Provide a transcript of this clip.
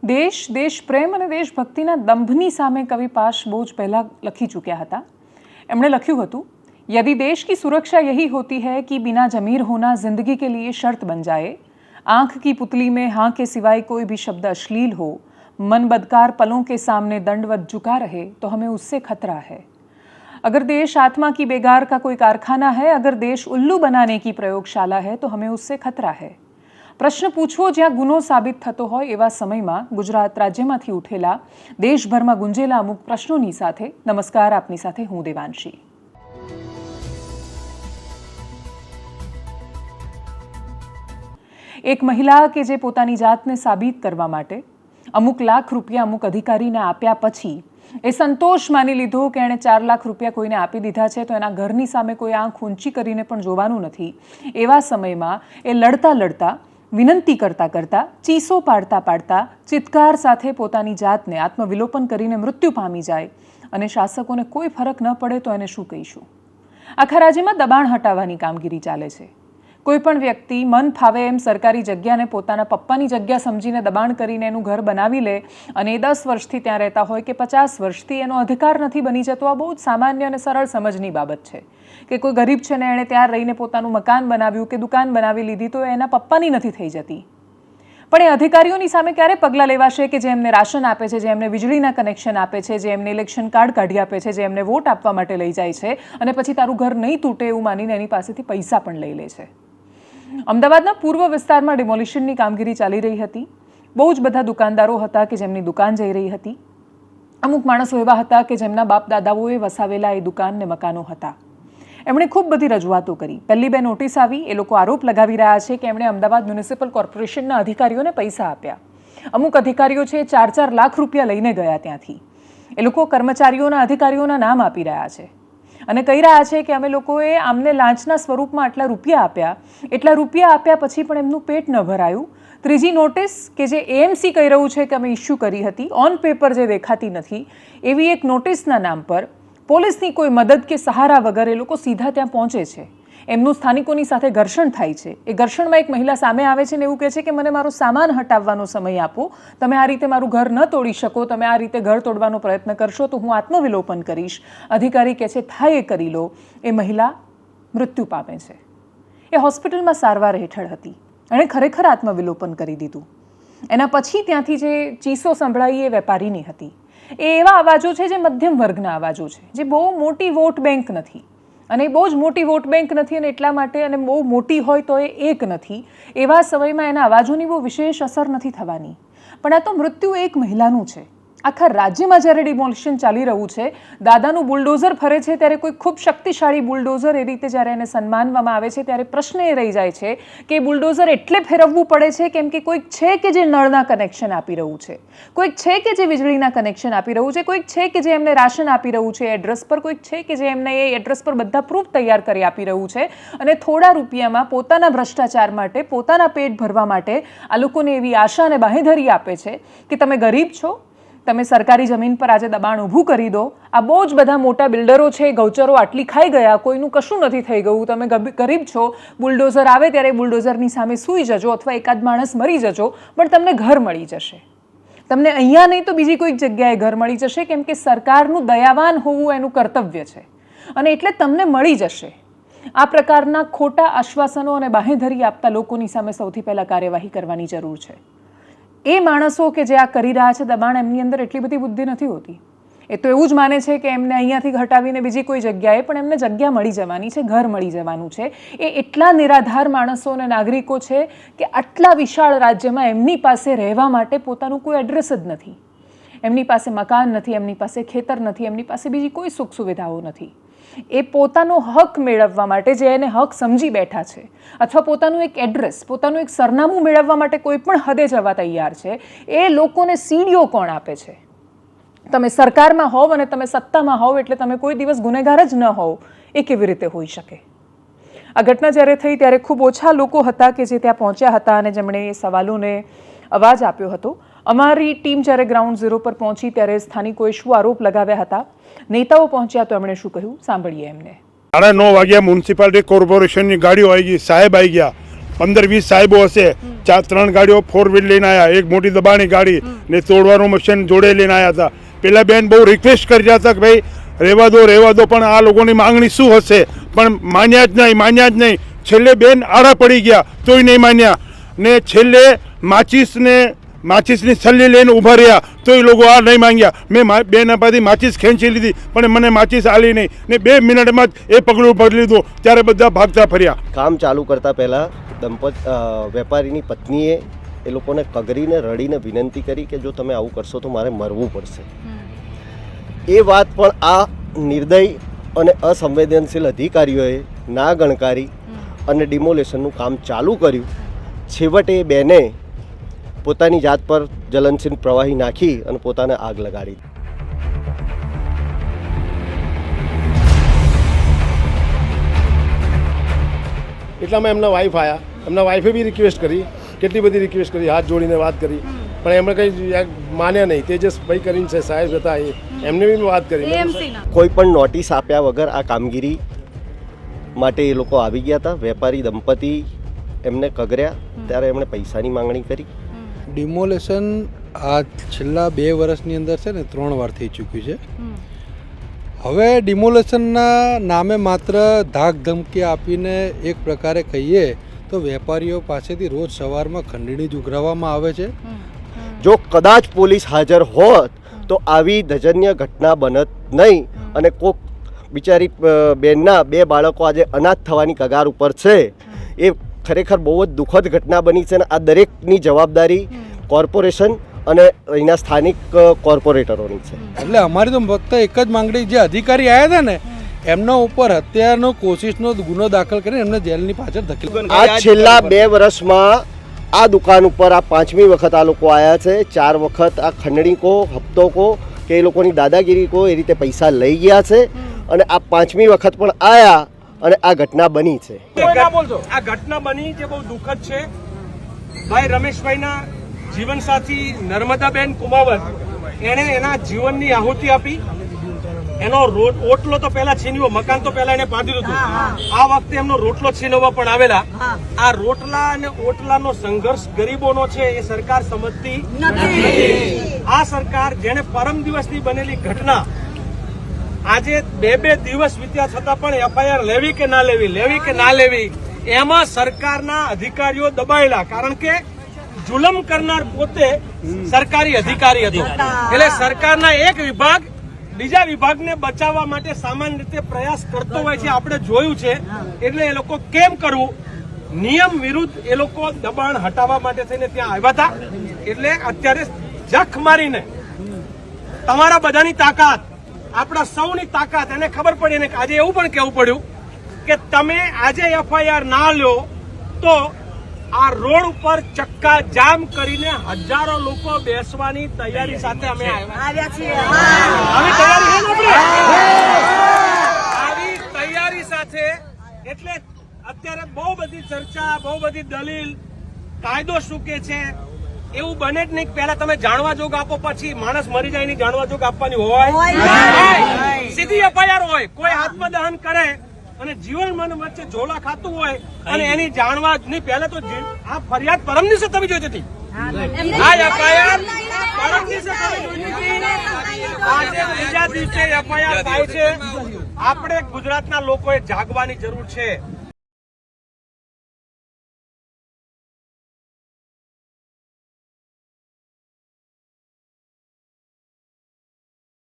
દેશ દેશ પ્રેમ અને દેશભક્તિના દંભની સામે કવિ પાશ બહુ જ પહેલાં લખી ચૂક્યા હતા. એમણે લખ્યું હતું, यदि देश की सुरक्षा यही होती है कि बिना जमीर होना जिंदगी के लिए शर्त बन जाए, आंख की पुतली में हाँ के सिवाय कोई भी शब्द अश्लील हो, मन बदकार पलों के सामने दंडवत झुका रहे तो हमें उससे खतरा है. अगर देश आत्मा की बेगार का कोई कारखाना है, अगर देश उल्लू बनाने की प्रयोगशाला है तो हमें उससे खतरा है. प्रश्न पूछવો જ્યાં ગુનો સાબિત થતો હોય એવા સમયમાં ગુજરાત રાજ્યમાંથી ઉઠેલા દેશભરમાં ગુંજેલા અમુક પ્રશ્નોની સાથે નમસ્કાર, આપની સાથે હું દેવાંશી. એક મહિલા કે જે પોતાની જાતને સાબિત કરવા માટે અમુક લાખ રૂપિયા અમુક અધિકારીને આપ્યા પછી એ સંતોષ માની લીધો કે એણે 4 લાખ રૂપિયા કોઈને આપી દીધા છે તો એના ઘરની સામે કોઈ આંખ ઊંચી કરીને પણ જોવાનું નથી. એવા સમયમાં એ લડતા લડતા, વિનંતી કરતા કરતા, ચીસો પાડતા પાડતા, ચિત્કાર સાથે પોતાની જાતને આત્મવિલોપન કરીને મૃત્યુ પામી જાય અને શાસકોને કોઈ ફરક ન પડે તો એને શું કહીશું? આખા રાજ્યમાં દબાણ હટાવવાની કામગીરી ચાલે છે. કોઈ પણ વ્યક્તિ મન ફાવે એમ સરકારી જગ્યાને પોતાના પપ્પાની જગ્યા સમજીને દબાણ કરીને એનું ઘર બનાવી લે અને એ 10 વર્ષથી ત્યાં રહેતા હોય કે 50 વર્ષથી, એનો અધિકાર નથી બની જતો. આ બહુ જ સામાન્ય અને સરળ સમજની બાબત છે કે કોઈ ગરીબ છે ને એણે ત્યાં રહીને પોતાનું મકાન બનાવ્યું કે દુકાન બનાવી લીધી તો એના પપ્પાની નથી થઈ જતી. પણ એ અધિકારીઓની સામે ક્યારે પગલાં લેવાશે કે જે એમને રાશન આપે છે, જે એમને વીજળીના કનેક્શન આપે છે, જે એમને ઇલેક્શન કાર્ડ કાઢી આપે છે, જે એમને વોટ આપવા માટે લઈ જાય છે અને પછી તારું ઘર નહીં તૂટે એવું માનીને એની પાસેથી પૈસા પણ લઈ લે છે? અમદાવાદના પૂર્વ વિસ્તારમાં ડિમોલિશનની કામગીરી ચાલી રહી હતી. બહુ જ બધા દુકાનદારો હતા કે જેમની દુકાન જઈ રહી હતી. અમુક માણસો એવા હતા કે જેમના બાપ દાદાઓએ વસાવેલા એ દુકાનને મકાનો હતા. એમણે ખૂબ બધી રજૂઆતો કરી. પહેલી 2 નોટિસ આવી. એ લોકો આરોપ લગાવી રહ્યા છે કે એમણે અમદાવાદ મ્યુનિસિપલ કોર્પોરેશનના અધિકારીઓને પૈસા આપ્યા. અમુક અધિકારીઓ છે 4-4 લાખ રૂપિયા લઈને ગયા ત્યાંથી. એ લોકો કર્મચારીઓના, અધિકારીઓના નામ આપી રહ્યા છે અને કહી રહ્યા છે કે અમે લોકોએ આમને લાંચના સ્વરૂપમાં આટલા રૂપિયા આપ્યા. એટલા રૂપિયા આપ્યા પછી પણ એમનું પેટ ન ભરાયું. ત્રીજી નોટિસ કે જે એએમસી કહી રહ્યું છે કે અમે ઇસ્યુ કરી હતી, ઓન પેપર જે દેખાતી નથી, એવી એક નોટિસના નામ પર પોલીસની કોઈ મદદ કે સહારા વગર એ લોકો સીધા ત્યાં પહોંચે છે. એમનું સ્થાનિકોની સાથે ઘર્ષણ થાય છે. એ ઘર્ષણમાં એક મહિલા સામે આવે છે ને એવું કહે છે કે મને મારો સામાન હટાવવાનો સમય આપો, તમે આ રીતે મારું ઘર ન તોડી શકો, તમે આ રીતે ઘર તોડવાનો પ્રયત્ન કરશો તો હું આત્મવિલોપન કરીશ. અધિકારી કહે છે થાય એ કરી લો. એ મહિલા મૃત્યુ પામે છે. એ હોસ્પિટલમાં સારવાર હેઠળ હતી. એણે ખરેખર આત્મવિલોપન કરી દીધું. એના પછી ત્યાંથી જે ચીસો સંભળાઈ એ વેપારીની હતી. એ એવા અવાજો છે જે મધ્યમ વર્ગના અવાજો છે, જે બહુ મોટી વોટ બેંક નથી અને બહુ જ મોટી વોટ બેંક નથી અને એટલા માટે અને બહુ મોટી હોય તો એ એક નથી. એવા સમયમાં એના અવાજોની બહુ વિશેષ અસર નથી થવાની. પણ આ તો મૃત્યુ એક મહિલાનું છે. આખા રાજ્યમાં જ્યારે ડિમોલિશન ચાલી રહ્યું છે, દાદાનું બુલડોઝર ફરે છે ત્યારે કોઈ ખૂબ શક્તિશાળી બુલડોઝર એ રીતે જ્યારે એને સન્માનવામાં આવે છે ત્યારે પ્રશ્ન એ રહી જાય છે કે બુલડોઝર એટલે ફેરવવું પડે છે કેમ કે કોઈક છે કે જે નળના કનેક્શન આપી રહ્યું છે, કોઈક છે કે જે વીજળીના કનેક્શન આપી રહ્યું છે, કોઈક છે કે જે એમને રાશન આપી રહ્યું છે એડ્રેસ પર, કોઈક છે કે જે એમને એ એડ્રેસ પર બધા પ્રૂફ તૈયાર કરી આપી રહ્યું છે અને થોડા રૂપિયામાં પોતાના ભ્રષ્ટાચાર માટે, પોતાના પેટ ભરવા માટે આ લોકોને એવી આશા અને બાંહેધરી આપે છે કે તમે ગરીબ છો, તમે સરકારી જમીન પર આજે દબાણ ઊભું કરી દો. આ બહુ જ બધા મોટા બિલ્ડરો છે, ગૌચરો આટલી ખાઈ ગયા, કોઈનું કશું નથી થઈ ગયું, તમે ગરીબ છો, બુલડોઝર આવે ત્યારે બુલડોઝરની સામે સૂઈ જજો અથવા એકાદ માણસ મરી જજો, પણ તમને ઘર મળી જશે. તમને અહીંયા નહીં તો બીજી કોઈક જગ્યાએ ઘર મળી જશે કેમ કે સરકારનું દયાવાન હોવું એનું કર્તવ્ય છે અને એટલે તમને મળી જશે. આ પ્રકારના ખોટા આશ્વાસનો અને બાંહેધરી આપતા લોકોની સામે સૌથી પહેલાં કાર્યવાહી કરવાની જરૂર છે. એ માણસો કે જે આ કરી રહ્યા છે દબાણ, એમની અંદર એટલી બધી બુદ્ધિ નથી હોતી. એ તો એવું જ માને છે કે એમને અહીંયાથી હટાવીને બીજી કોઈ જગ્યાએ પણ એમને જગ્યા મળી જવાની છે, ઘર મળી જવાનું છે. એ એટલા નિરાધાર માણસો અને નાગરિકો છે કે આટલા વિશાળ રાજ્યમાં એમની પાસે રહેવા માટે પોતાનું કોઈ એડ્રેસ જ નથી. એમની પાસે મકાન નથી, એમની પાસે ખેતર નથી, એમની પાસે બીજી કોઈ સુખ સુવિધાઓ નથી. એ પોતાનો હક મેળવવા માટે, જે એને હક સમજી બેઠા છે, અથવા પોતાનું એક એડ્રેસ, પોતાનું એક સરનામું મેળવવા માટે કોઈ પણ હદે જવા તૈયાર છે, એ લોકોને સીડીઓ કોણ આપે છે? તમે સરકારમાં હોવ અને તમે સત્તામાં હોવ એટલે તમે કોઈ દિવસ ગુનેગાર જ ન હોવ, એ કેવી રીતે હોઈ શકે? આ ઘટના જ્યારે થઈ ત્યારે ખૂબ ઓછા લોકો હતા કે જે ત્યાં પહોંચ્યા હતા અને જેમણે એ સવાલોને અવાજ આપ્યો હતો. અમારી ટીમ જ્યારે ગ્રાઉન્ડ ઝીરો પર પહોંચી ત્યારે સ્થાનિકોએ શું આરોપ લગાવ્યા હતા, નેતાઓ પહોંચ્યા તો એમણે શું કહ્યું, સાંભળીએ એમને. 9:30 વાગ્યા મ્યુનિસિપાલિટી કોર્પોરેશનની ગાડીઓ આવી ગઈ, સાહેબ આવી ગયા, 15-20 સાહેબો હશે. ત્રણ ગાડીઓ 4 વ્હીલ લઈને આવ્યા, એક મોટી દબાણી ગાડી ને તોડવાનું મશીન જોડે લઈને આવ્યા હતા. પેલા બેન બહુ રિક્વેસ્ટ કર્યા હતા કે ભાઈ રહેવા દો, પણ આ લોકોની માંગણી શું હશે, પણ માન્યા જ નહીં. છેલ્લે બેન આડા પડી ગયા તોય નહીં માન્યા, ને છેલ્લે માચીસની છલ્લી લઈને ઊભા રહ્યા તો એ લોકો આ નહીં માંગ્યા. મેં બેન પાસેથી માચીસ ખેંચી લીધી પણ મને માચીસ આલી નહીં, ને 2 મિનિટમાં જ એ પગલું ભરી લીધું. ત્યારે બધા ભાગતા ફર્યા. કામ ચાલુ કરતા પહેલાં વેપારીની પત્નીએ એ લોકોને કગરીને રડીને વિનંતી કરી કે જો તમે આવું કરશો તો મારે મરવું પડશે. એ વાત પણ આ નિર્દય અને અસંવેદનશીલ અધિકારીઓએ ના ગણકારી અને ડિમોલેશનનું કામ ચાલુ કર્યું. છેવટે એ બેને પોતાની જાત પર જ્વલનશીલ પ્રવાહી નાખી અને પોતાને આગ લગાડી. એટલામાં એમના વાઈફ આવ્યા. એમના વાઈફે બી રિક્વેસ્ટ કરી, કેટલી બધી રિક્વેસ્ટ કરી, હાથ જોડીને વાત કરી, પણ એમણે કંઈ માન્યા નહીં. તેજસભાઈ કરીને છે સાહેબ હતા, એમને બી વાત કરી. કોઈ પણ નોટિસ આપ્યા વગર આ કામગીરી માટે એ લોકો આવી ગયા હતા. વેપારી દંપતી એમને કગર્યા ત્યારે એમણે પૈસાની માંગણી કરી. ડિમોલેશન આ છેલ્લા 2 વર્ષની અંદર છે ને 3 વાર થઈ ચૂક્યું છે. હવે ડિમોલેશનના નામે માત્ર ધાક ધમકી આપીને એક પ્રકારે કહીએ તો વેપારીઓ પાસેથી રોજ સવારમાં ખંડણી જ ઉઘરાવવામાં આવે છે. જો કદાચ પોલીસ હાજર હોત તો આવી દજન્ય ઘટના બનત નહીં, અને કોક બિચારી બેનના 2 બાળકો આજે અનાથ થવાની કગાર ઉપર છે. એ ખરેખર બહુ જ દુઃખદ ઘટના બની છે, અને આ દરેકની જવાબદારી કોર્પોરેશન અને અહીંના સ્થાનિક કોર્પોરેટરોની છે. એટલે અમારી તો ફક્ત એક જ માંગણી, જે અધિકારી આવ્યા હતા ને એમના ઉપર હત્યાનો કોશિશનો ગુનો દાખલ કરીને એમને જેલની પાછળ ધકેલી. આ છેલ્લા 2 વર્ષમાં આ દુકાન ઉપર આ 5મી વખત આ લોકો આવ્યા છે. 4 વખત આ ખંડણી કો હપ્તો કો કે એ લોકોની દાદાગીરી કો એ રીતે પૈસા લઈ ગયા છે, અને આ 5મી વખત પણ આવ્યા અને આ ઘટના બની છે. આ ઘટના બની જે બહુ દુઃખદ છે. ભાઈ રમેશભાઈના જીવનસાથી નર્મદાબેન કુમાવત, એણે એના જીવનની આહુતિ આપી. એનો ઓટલો તો પહેલા છીનવ્યો, મકાન તો પહેલા એને પાડી દીધું. આ વખતે એમનો રોટલો છીનવવા પણ આવેલા. આ રોટલા અને ઓટલાનો સંઘર્ષ ગરીબોનો છે એ સરકાર સમજતી નથી. આ સરકાર જેને પરમ દિવસની બનેલી ઘટના આજે 2 દિવસ વીત્યા છતાં પણ એફઆઈઆર લેવી કે ના લેવી એમાં સરકારના અધિકારીઓ દબાયેલા. કારણ કે જુલમ કરનાર પોતે સરકારી અધિકારી હતો. એટલે સરકારના એક વિભાગ બીજા વિભાગને બચાવવા માટે સામાન્ય રીતે પ્રયાસ કરતો હોય છે, આપણે જોયું છે. એટલે એ લોકો કેમ કરવું, નિયમ વિરુદ્ધ એ લોકો દબાણ હટાવવા માટે થઈને ત્યાં આવ્યા હતા. એટલે અત્યારે જખ મારીને તમારા બધાની તાકાત, આપણા સૌની તાકાત એને ખબર પડી ને આજે એવું પણ કહેવું પડ્યું કે તમે આજે એફઆઈઆર ના લ્યો તો આ રોડ ઉપર ચક્કા જામ કરીને હજારો લોકો બેસવાની તૈયારી સાથે અમે આવ્યા છીએ. આવી તૈયારી સાથે એટલે અત્યારે બહુ બધી ચર્ચા, બહુ બધી દલીલ, કાયદો શું કે છે એવું બને જ નહીં. પહેલા તમે જાણવા જોગ આપો, પછી માણસ મરી જાય ની જાણવા જોગ આપવાની હોય. સીધી એફઆઈઆર હોય, કોઈ આત્મદહન કરે અને જીવન મન વચ્ચે ઝોલા ખાતું હોય અને એની જાણવા જ નહીં. પહેલા તો આ ફરિયાદ પરમ દિવસે થવી જોઈતી હતી. આ એફઆઈઆર પરમ દિવસે થવી જોઈતી હતી. આજે બીજા દિવસે એફઆઈઆર થાય છે. આપણે ગુજરાતના લોકોએ જાગવાની જરૂર છે.